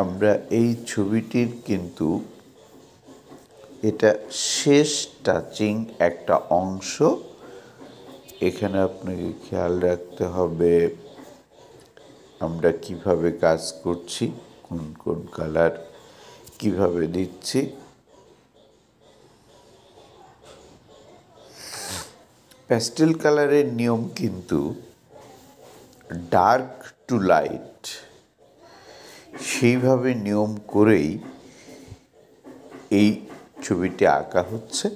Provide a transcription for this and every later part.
আমরা এই ছবিটির কিন্তু এটা শেষ টাচিং একটা অংশ। এখানে আপনাকে খেয়াল রাখতে হবে আমরা কিভাবে কাজ করছি, কোন কোন কালার কিভাবে দিচ্ছি। প্যাস্টেল কালারের নিয়ম কিন্তু ডার্ক টু লাইট, সেইভাবে নিয়ম করেই এই ছবিটি আঁকা হচ্ছে।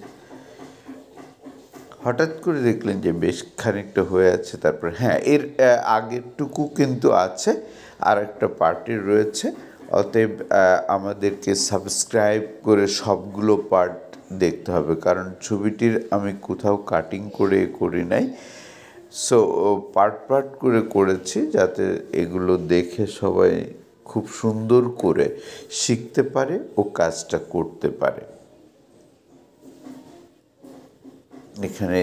হঠাৎ করে দেখলেন যে বেশ খানিকটা হয়ে আছে, তারপর হ্যাঁ এর আগেরটুকু কিন্তু আছে, আর একটা পার্টি রয়েছে। অতএব আমাদেরকে সাবস্ক্রাইব করে সবগুলো পার্ট দেখতে হবে, কারণ ছবিটির আমি কোথাও কাটিং করে করি নাই। সো পার্ট পার্ট করে করেছি যাতে এগুলো দেখে সবাই খুব সুন্দর করে শিখতে পারে ও কাজটা করতে পারে। এখানে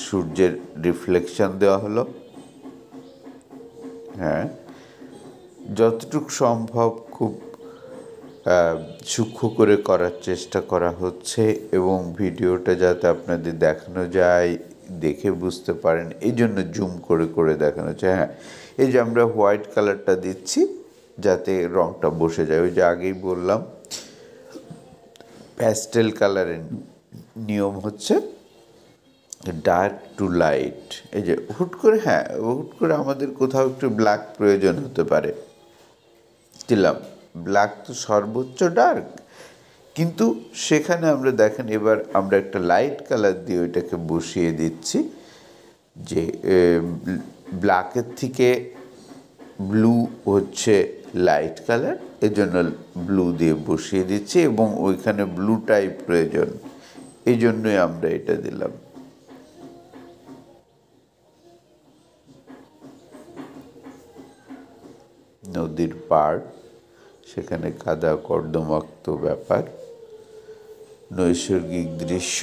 সূর্যের রিফ্লেকশন দেওয়া হলো। হ্যাঁ, যতটুকু সম্ভব খুব সূক্ষ্ম করে করার চেষ্টা করা হচ্ছে এবং ভিডিওটা যাতে আপনাদের দেখানো যায়, দেখে বুঝতে পারেন, এই জন্য জুম করে করে দেখানো হচ্ছে। হ্যাঁ, এই যে আমরা হোয়াইট কালারটা দিচ্ছি যাতে রঙটা বসে যায়। ওই যে আগেই বললাম প্যাস্টেল কালারের নিয়ম হচ্ছে ডার্ক টু লাইট। এই যে হুট করে আমাদের কোথাও একটু ব্ল্যাক প্রয়োজন হতে পারে, দিলাম ব্ল্যাক, তো সর্বোচ্চ ডার্ক, কিন্তু সেখানে আমরা দেখেন এবার আমরা একটা লাইট কালার দিয়ে ওইটাকে বসিয়ে দিচ্ছি, যে ব্ল্যাকের থেকে ব্লু হচ্ছে লাইট কালার, এজন্য ব্লু দিয়ে বসিয়ে দিচ্ছি এবং ওইখানে ব্লুটাই প্রয়োজন, এই জন্যই আমরা এটা দিলাম। নদীর পাড়, সেখানে কাদা কর্দমাক্ত ব্যাপার, নৈসর্গিক দৃশ্য।